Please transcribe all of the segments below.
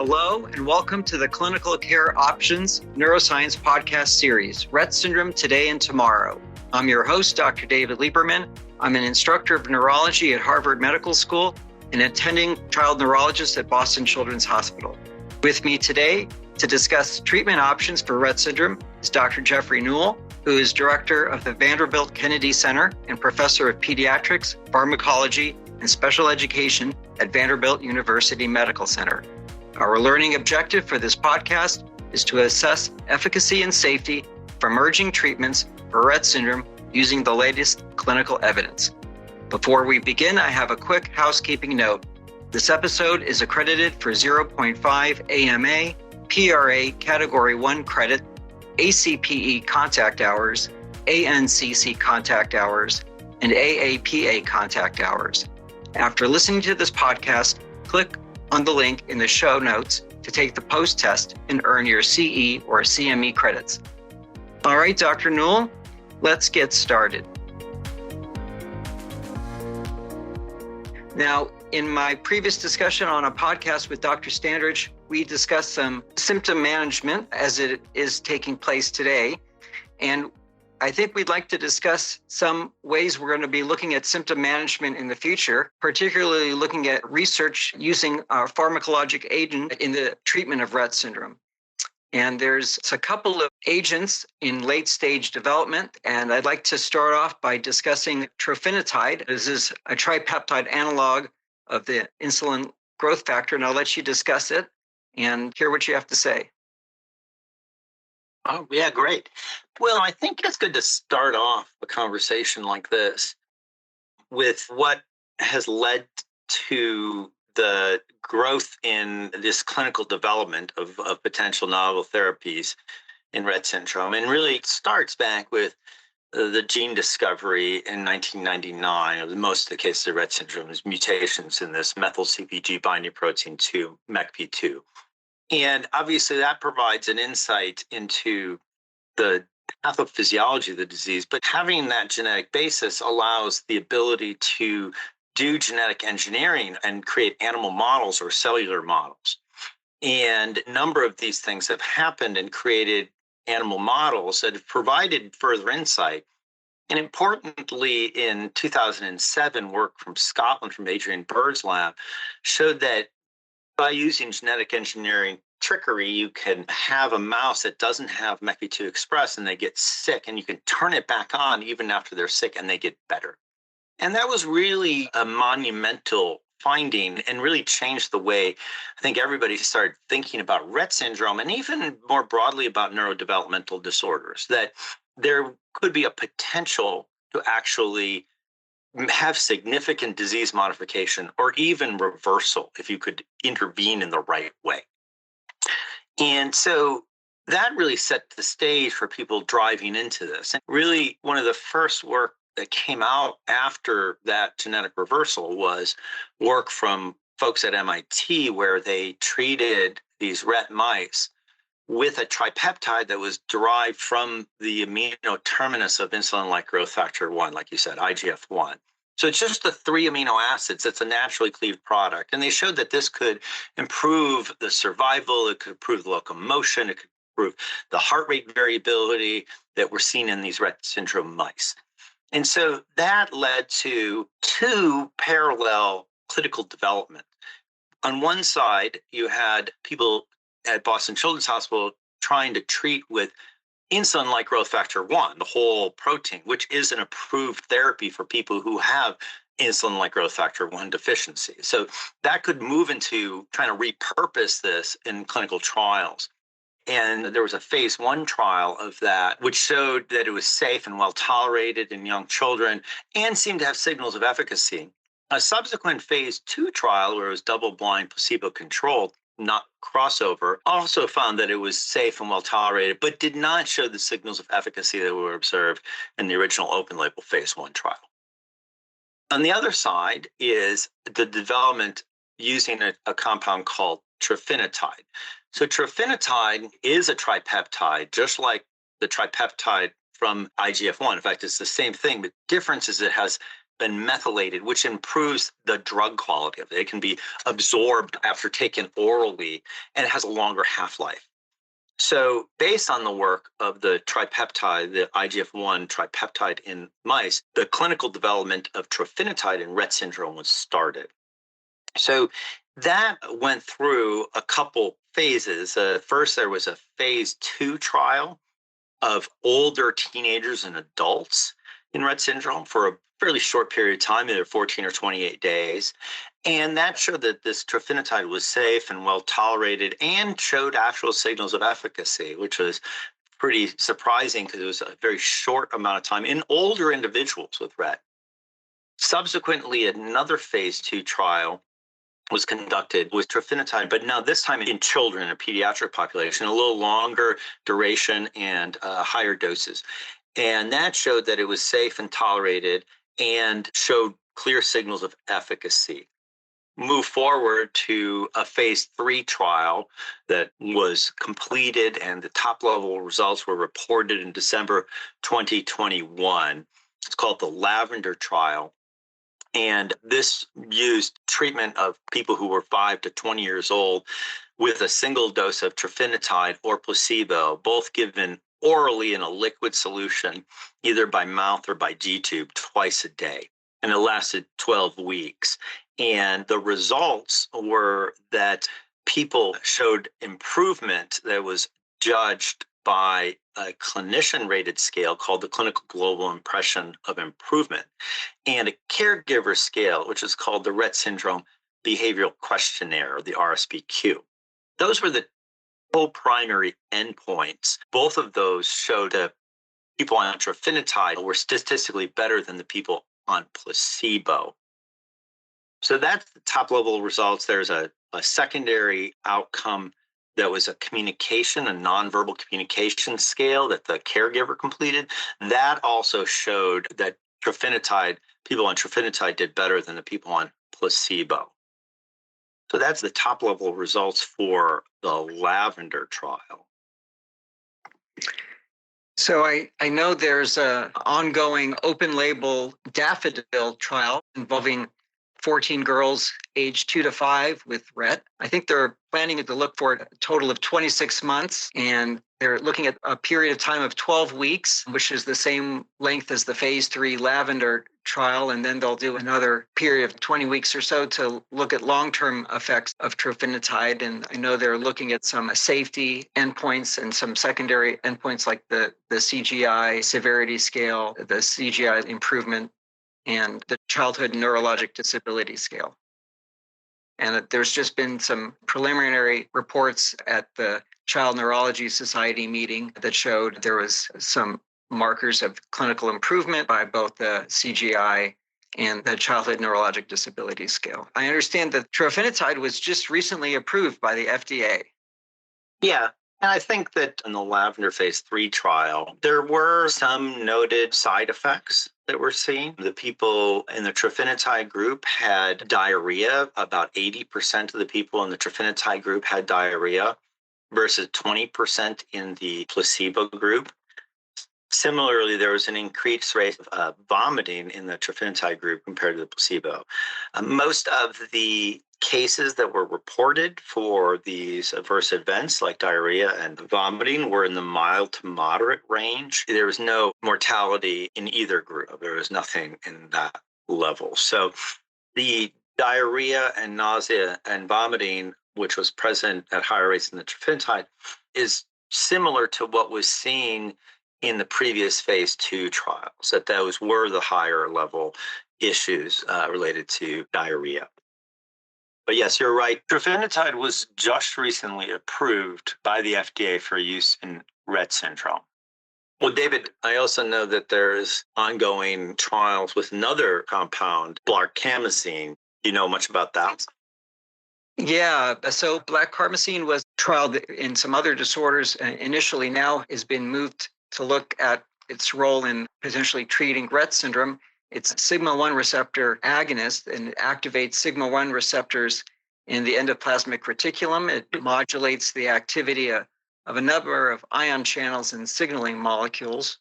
Hello, and welcome to the Clinical Care Options Neuroscience Podcast Series, Rett Syndrome Today and Tomorrow. I'm your host, Dr. David Lieberman. I'm an instructor of neurology at Harvard Medical School and attending child neurologist at Boston Children's Hospital. With me today to discuss treatment options for Rett syndrome is Dr. Jeffrey Neul, who is director of the Vanderbilt Kennedy Center and professor of pediatrics, pharmacology, and special education at Vanderbilt University Medical Center. Our learning objective for this podcast is to assess efficacy and safety for emerging treatments for Rett syndrome using the latest clinical evidence. Before we begin, I have a quick housekeeping note. This episode is accredited for 0.5 AMA, PRA Category 1 credit, ACPE contact hours, ANCC contact hours, and AAPA contact hours. After listening to this podcast, click on the link in the show notes to take the post-test and earn your CE or CME credits. All right, Dr. Neul, let's get started. Now, in my previous discussion on a podcast with Dr. Standridge, we discussed some symptom management as it is taking place today. And I think we'd like to discuss some ways we're going to be looking at symptom management in the future, particularly looking at research using our pharmacologic agent in the treatment of Rett syndrome. And there's a couple of agents in late stage development, and I'd like to start off by discussing trofinetide. This is a tripeptide analog of the insulin growth factor, and I'll let you discuss it and hear what you have to say. Oh, yeah, great. Well, I think it's good to start off a conversation like this with what has led to the growth in this clinical development of potential novel therapies in Rett syndrome. And really it starts back with the gene discovery in 1999. Most of the cases of Rett syndrome is mutations in this methyl CpG binding protein 2, MECP2. And obviously that provides an insight into the pathophysiology of the disease, but having that genetic basis allows the ability to do genetic engineering and create animal models or cellular models. And a number of these things have happened and created animal models that have provided further insight. And importantly, in 2007, work from Scotland, from Adrian Bird's lab, showed that by using genetic engineering trickery, you can have a mouse that doesn't have MECP2 expressed and they get sick, and you can turn it back on even after they're sick and they get better. And that was really a monumental finding and really changed the way I think everybody started thinking about Rett syndrome and even more broadly about neurodevelopmental disorders, that there could be a potential to actually have significant disease modification or even reversal if you could intervene in the right way. And so that really set the stage for people driving into this. And really one of the first work that came out after that genetic reversal was work from folks at MIT, where they treated these Rett mice with a tripeptide that was derived from the amino terminus of insulin-like growth factor 1, like you said, IGF-1. So it's just the 3 amino acids. It's a naturally cleaved product. And they showed that this could improve the survival, it could improve the locomotion, it could improve the heart rate variability that we're seeing in these Rett syndrome mice. And so that led to 2 parallel clinical development. On one side, you had people at Boston Children's Hospital trying to treat with insulin-like growth factor 1, the whole protein, which is an approved therapy for people who have insulin-like growth factor 1 deficiency. So that could move into trying to repurpose this in clinical trials. And there was a phase 1 trial of that, which showed that it was safe and well tolerated in young children and seemed to have signals of efficacy. A subsequent phase 2 trial, where it was double-blind, placebo-controlled, not crossover, also found that it was safe and well tolerated, but did not show the signals of efficacy that were observed in the original open-label phase 1 trial. On the other side is the development using a compound called trofinetide. So trofinetide is a tripeptide, just like the tripeptide from IGF-1. In fact, it's the same thing. The difference is it has been methylated, which improves the drug quality of it. It can be absorbed after taken orally, and it has a longer half-life. So based on the work of the tripeptide, the IGF-1 tripeptide in mice, the clinical development of trofinetide in Rett syndrome was started. So that went through a couple phases. First, there was a phase 2 trial of older teenagers and adults in Rett syndrome for a fairly short period of time, either 14 or 28 days. And that showed that this trofinetide was safe and well tolerated and showed actual signals of efficacy, which was pretty surprising because it was a very short amount of time in older individuals with Rett. Subsequently, another phase 2 trial was conducted with trofinetide, but now this time in children, a pediatric population, a little longer duration and higher doses. And that showed that it was safe and tolerated and showed clear signals of efficacy. Move forward to a phase 3 trial that was completed, and the top level results were reported in December 2021. It's called the LAVENDER trial. And this used treatment of people who were 5 to 20 years old with a single dose of trofinetide or placebo, both given orally in a liquid solution, either by mouth or by G-tube twice a day. And it lasted 12 weeks. And the results were that people showed improvement that was judged by a clinician-rated scale called the Clinical Global Impression of Improvement, and a caregiver scale, which is called the Rett Syndrome Behavioral Questionnaire, or the RSBQ. Those were the co-primary endpoints. Both of those showed that people on trofinetide were statistically better than the people on placebo. So that's the top-level results. There's a secondary outcome that was a communication, a nonverbal communication scale that the caregiver completed. That also showed that people on trofinetide did better than the people on placebo. So that's the top-level results for the LAVENDER trial. So I know there's an ongoing open-label DAFFODIL trial involving 14 girls aged 2 to 5 with Rett. I think they're planning to look for a total of 26 months, and they're looking at a period of time of 12 weeks, which is the same length as the phase 3 LAVENDER trial. And then they'll do another period of 20 weeks or so to look at long-term effects of trofinetide. And I know they're looking at some safety endpoints and some secondary endpoints like the CGI severity scale, the CGI improvement, and the childhood neurologic disability scale. And there's just been some preliminary reports at the Child Neurology Society meeting that showed there was some markers of clinical improvement by both the CGI and the childhood neurologic disability scale. I understand that trofinetide was just recently approved by the FDA. Yeah. And I think that in the LAVENDER phase 3 trial, there were some noted side effects that were seen. The people in the trofinetide group had diarrhea. About 80% of the people in the trofinetide group had diarrhea versus 20% in the placebo group. Similarly, there was an increased rate of vomiting in the trofinetide group compared to the placebo. Most of the cases that were reported for these adverse events like diarrhea and vomiting were in the mild to moderate range. There was no mortality in either group. There was nothing in that level. So the diarrhea and nausea and vomiting, which was present at higher rates in the trofinetide, is similar to what was seen in the previous phase 2 trials, that those were the higher level issues related to diarrhea. But yes, you're right. Trofinetide was just recently approved by the FDA for use in Rett syndrome. Well, David, I also know that there's ongoing trials with another compound, blarcamesine. Do you know much about that? Yeah, so blarcamesine was trialed in some other disorders initially, now has been moved to look at its role in potentially treating Rett syndrome. It's a sigma-1 receptor agonist, and it activates sigma-1 receptors in the endoplasmic reticulum. It modulates the activity of a number of ion channels and signaling molecules.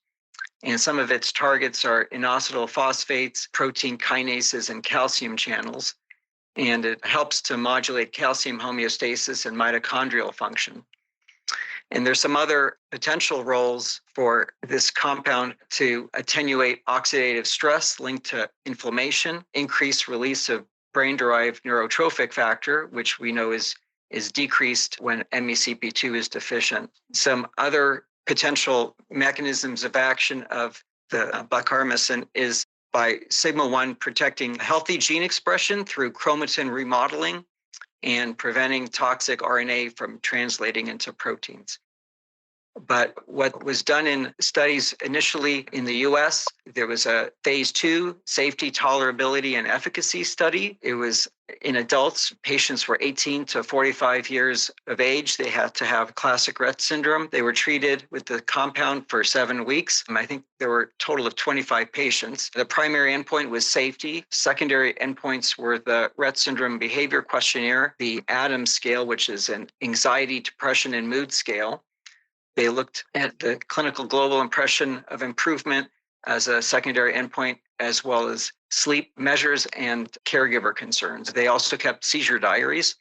And some of its targets are inositol phosphates, protein kinases, and calcium channels. And it helps to modulate calcium homeostasis and mitochondrial function. And there's some other potential roles for this compound to attenuate oxidative stress linked to inflammation, increase release of brain-derived neurotrophic factor, which we know is decreased when MECP2 is deficient. Some other potential mechanisms of action of the blarcamesine is by sigma-1 protecting healthy gene expression through chromatin remodeling and preventing toxic RNA from translating into proteins. But what was done in studies initially in the US, there was a phase 2 safety, tolerability, and efficacy study. It was in adults. Patients were 18 to 45 years of age. They had to have classic Rett syndrome. They were treated with the compound for 7 weeks. I think there were a total of 25 patients. The primary endpoint was safety. Secondary endpoints were the Rett syndrome behavior questionnaire, the ADAMS scale, which is an anxiety, depression, and mood scale. They looked at the clinical global impression of improvement as a secondary endpoint, as well as sleep measures and caregiver concerns. They also kept seizure diaries.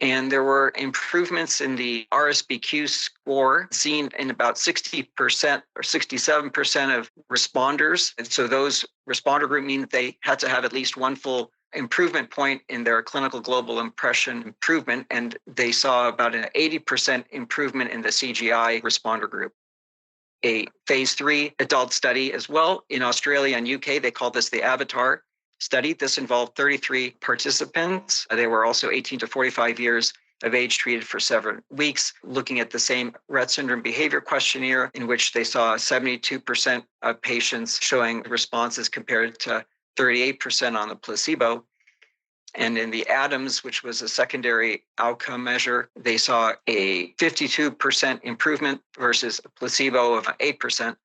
And there were improvements in the RSBQ score seen in about 60% or 67% of responders. And so those responder group mean that they had to have at least one full improvement point in their clinical global impression improvement, and they saw about an 80% improvement in the CGI responder group. A phase 3 adult study as well in Australia and UK, they call this the Avatar study. This involved 33 participants. They were also 18 to 45 years of age, treated for 7 weeks, looking at the same Rett syndrome behavior questionnaire, in which they saw 72% of patients showing responses compared to 38% on the placebo. And in the ADAMS, which was a secondary outcome measure, they saw a 52% improvement versus a placebo of 8%.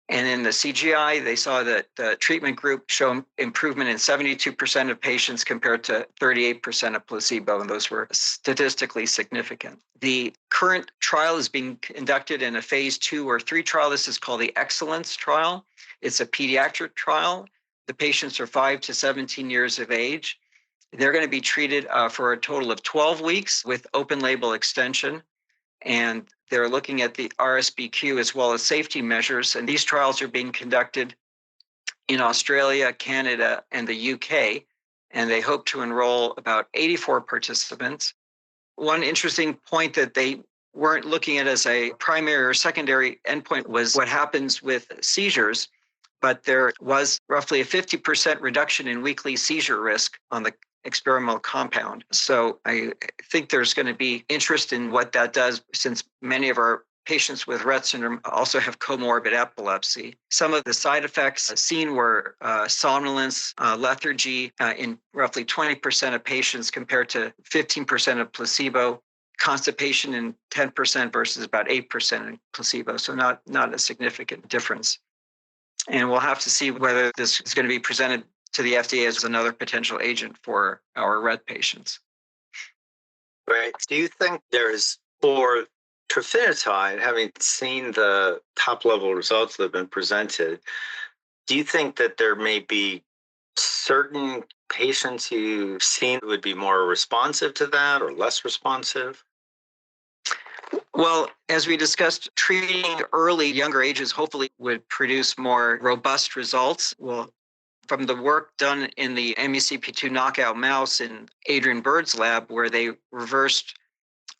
And in the CGI, they saw that the treatment group show improvement in 72% of patients compared to 38% of placebo, and those were statistically significant. The current trial is being conducted in a phase 2 or 3 trial. This is called the Excellence trial. It's a pediatric trial. The patients are 5 to 17 years of age. They're going to be treated for a total of 12 weeks with open label extension. And they're looking at the RSBQ as well as safety measures. And these trials are being conducted in Australia, Canada, and the UK. And they hope to enroll about 84 participants. One interesting point that they weren't looking at as a primary or secondary endpoint was what happens with seizures. But there was roughly a 50% reduction in weekly seizure risk on the experimental compound. So I think there's going to be interest in what that does, since many of our patients with Rett syndrome also have comorbid epilepsy. Some of the side effects seen were somnolence, lethargy in roughly 20% of patients compared to 15% of placebo, constipation in 10% versus about 8% in placebo. So not a significant difference. And we'll have to see whether this is going to be presented to the FDA as another potential agent for our Rett patients. Right. Do you think there's, for trofinetide, having seen the top-level results that have been presented, do you think that there may be certain patients you've seen would be more responsive to that or less responsive? Well, as we discussed, treating early, younger ages hopefully would produce more robust results. Well, from the work done in the MECP2 knockout mouse in Adrian Bird's lab, where they reversed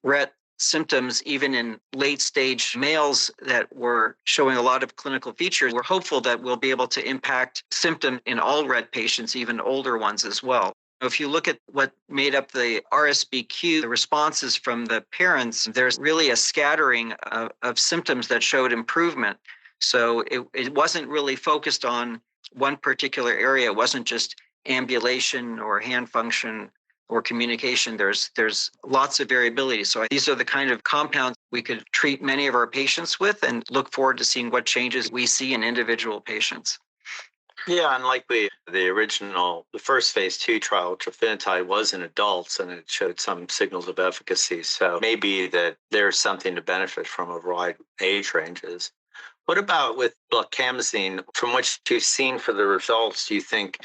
Rett symptoms even in late-stage males that were showing a lot of clinical features, we're hopeful that we'll be able to impact symptom in all Rett patients, even older ones as well. If you look at what made up the RSBQ, the responses from the parents, there's really a scattering of symptoms that showed improvement. So it wasn't really focused on one particular area. It wasn't just ambulation or hand function or communication. There's lots of variability. So these are the kind of compounds we could treat many of our patients with and look forward to seeing what changes we see in individual patients. Yeah, and like the first phase 2 trial, trofinetide was in adults and it showed some signals of efficacy. So maybe that there's something to benefit from a wide age ranges. What about with blarcamesine? From what you've seen for the results, do you think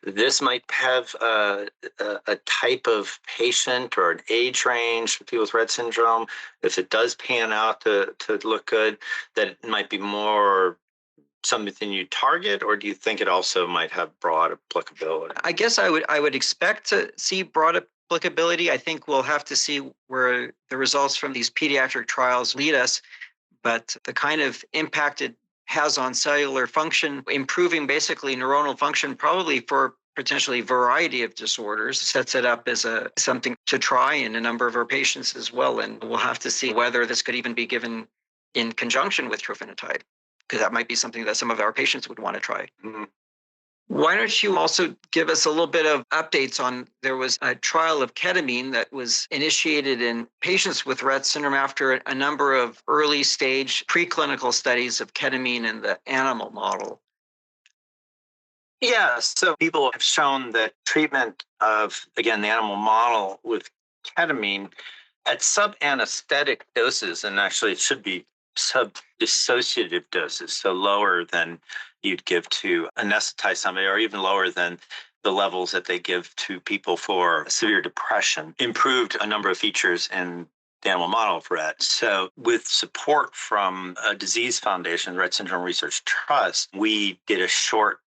this might have a type of patient or an age range for people with Rett syndrome? If it does pan out to look good, that it might be more something you target, or do you think it also might have broad applicability? I guess I would expect to see broad applicability. I think we'll have to see where the results from these pediatric trials lead us, but the kind of impact it has on cellular function, improving basically neuronal function, probably for potentially a variety of disorders, sets it up as something to try in a number of our patients as well. And we'll have to see whether this could even be given in conjunction with trofinetide, because that might be something that some of our patients would want to try. Mhm. Why don't you also give us a little bit of updates on, there was a trial of ketamine that was initiated in patients with Rett syndrome after a number of early stage preclinical studies of ketamine in the animal model. Yeah, so people have shown that treatment of, again, the animal model with ketamine at sub-anesthetic doses, and actually it should be sub-dissociative doses, so lower than you'd give to anesthetize somebody, or even lower than the levels that they give to people for severe depression, improved a number of features in the animal model of Rett. So with support from a disease foundation, Rett Syndrome Research Trust, we did a short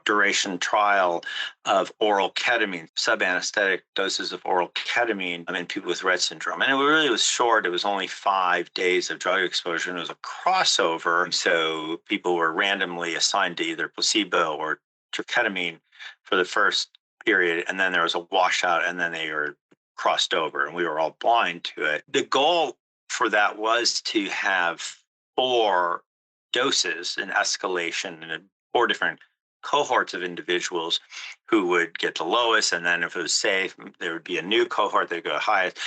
duration trial of oral ketamine, sub-anesthetic doses of oral ketamine in people with Rett syndrome. And it really was short. It was only 5 days of drug exposure, and it was a crossover. So people were randomly assigned to either placebo or ketamine for the first period, and then there was a washout, and then they were crossed over, and we were all blind to it. The goal for that was to have 4 doses in escalation and 4 different cohorts of individuals who would get the lowest, and then if it was safe, there would be a new cohort that would go highest.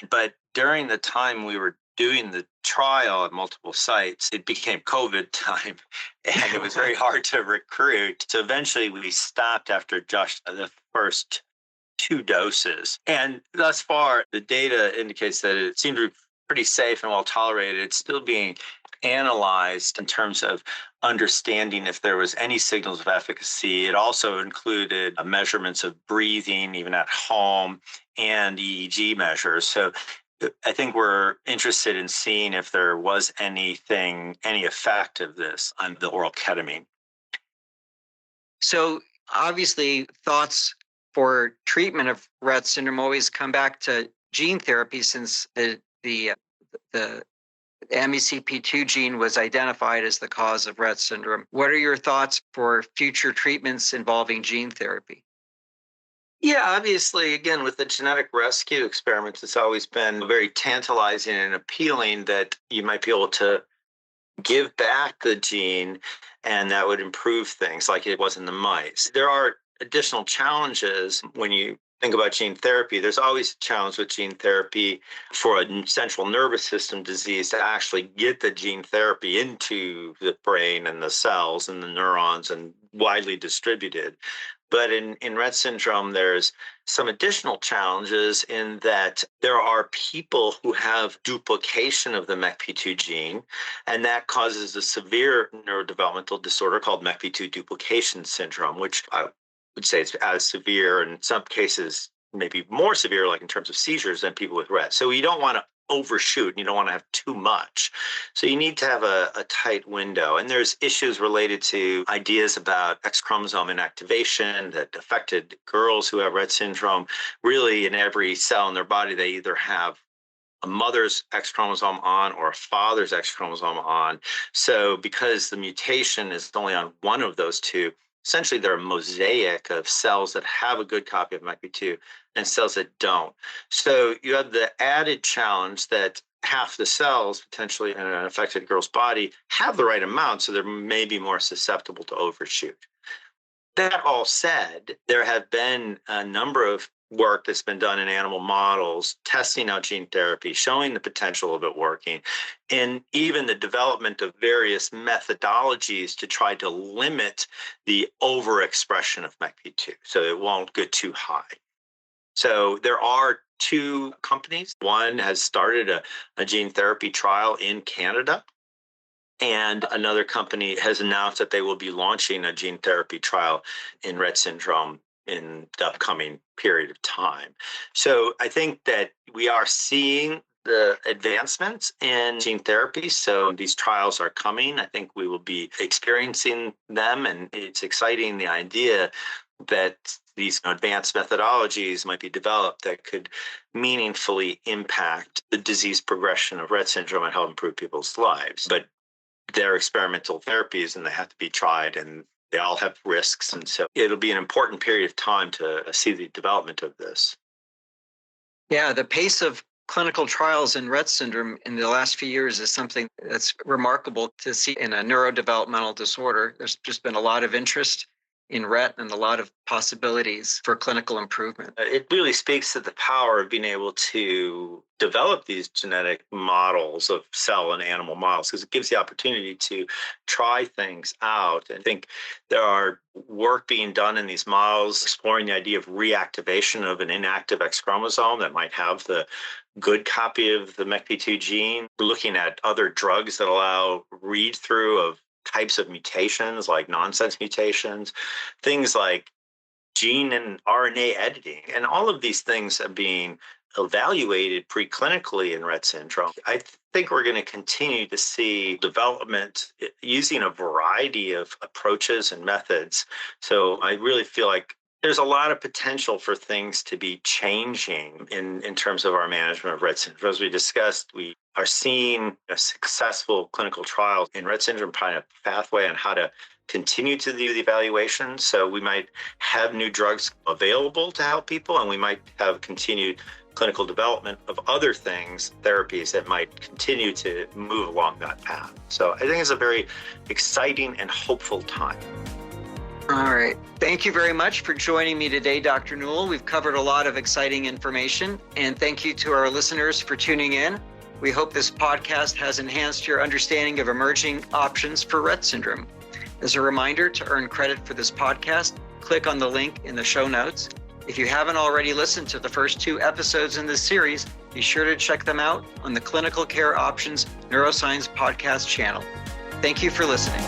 But during the time we were doing the trial at multiple sites, it became COVID time, and it was very hard to recruit. So eventually we stopped after just the first 2 doses. And thus far, the data indicates that it seemed to be pretty safe and well tolerated. It's still being analyzed in terms of understanding if there was any signals of efficacy. It also included measurements of breathing, even at home, and EEG measures. So I think we're interested in seeing if there was any effect of this on the oral ketamine. So obviously, thoughts for treatment of Rett syndrome always come back to gene therapy, since the MECP2 gene was identified as the cause of Rett syndrome. What are your thoughts for future treatments involving gene therapy? Yeah, obviously, again, with the genetic rescue experiments, it's always been very tantalizing and appealing that you might be able to give back the gene and that would improve things like it was in the mice. There are additional challenges when you think about gene therapy. There's always a challenge with gene therapy for a central nervous system disease to actually get the gene therapy into the brain and the cells and the neurons and widely distributed. But in Rett syndrome, there's some additional challenges in that there are people who have duplication of the MECP2 gene, and that causes a severe neurodevelopmental disorder called MECP2 duplication syndrome, which I would say it's as severe, in some cases, maybe more severe, like in terms of seizures, than people with Rett. So you don't want to overshoot, and you don't want to have too much. So you need to have a tight window. And there's issues related to ideas about X chromosome inactivation that affected girls who have Rett syndrome. Really, in every cell in their body, they either have a mother's X chromosome on or a father's X chromosome on. So because the mutation is only on one of those two, essentially they're a mosaic of cells that have a good copy of MECP2 and cells that don't. So you have the added challenge that half the cells potentially in an affected girl's body have the right amount, so they're maybe more susceptible to overshoot. That all said, there have been a number of work that's been done in animal models, testing out gene therapy, showing the potential of it working, and even the development of various methodologies to try to limit the overexpression of MECP2 so it won't get too high. So there are 2 companies. One has started a gene therapy trial in Canada, And another company has announced that they will be launching a gene therapy trial in Rett syndrome in the upcoming period of time. So I think that we are seeing the advancements in gene therapy. So these trials are coming. I think we will be experiencing them. And it's exciting, the idea that these advanced methodologies might be developed that could meaningfully impact the disease progression of Rett syndrome and help improve people's lives. But they're experimental therapies and they have to be tried, and they all have risks. And so it'll be an important period of time to see the development of this. Yeah, the pace of clinical trials in Rett syndrome in the last few years is something that's remarkable to see in a neurodevelopmental disorder. There's just been a lot of interest in Rett and a lot of possibilities for clinical improvement. It really speaks to the power of being able to develop these genetic models of cell and animal models, because it gives the opportunity to try things out. I think there are work being done in these models exploring the idea of reactivation of an inactive X chromosome that might have the good copy of the MECP2 gene. We're looking at other drugs that allow read-through of types of mutations like nonsense mutations, things like gene and RNA editing. And all of these things are being evaluated preclinically in Rett syndrome. I think we're going to continue to see development using a variety of approaches and methods. So I really feel like there's a lot of potential for things to be changing in terms of our management of Rett syndrome. As we discussed, we are seeing a successful clinical trial in Rett syndrome kind of pathway on how to continue to do the evaluation. So we might have new drugs available to help people, and we might have continued clinical development of other things, therapies that might continue to move along that path. So I think it's a very exciting and hopeful time. All right. Thank you very much for joining me today, Dr. Neul. We've covered a lot of exciting information, and thank you to our listeners for tuning in. We hope this podcast has enhanced your understanding of emerging options for Rett syndrome. As a reminder, to earn credit for this podcast, click on the link in the show notes. If you haven't already listened to the first 2 episodes in this series, be sure to check them out on the Clinical Care Options Neuroscience podcast channel. Thank you for listening.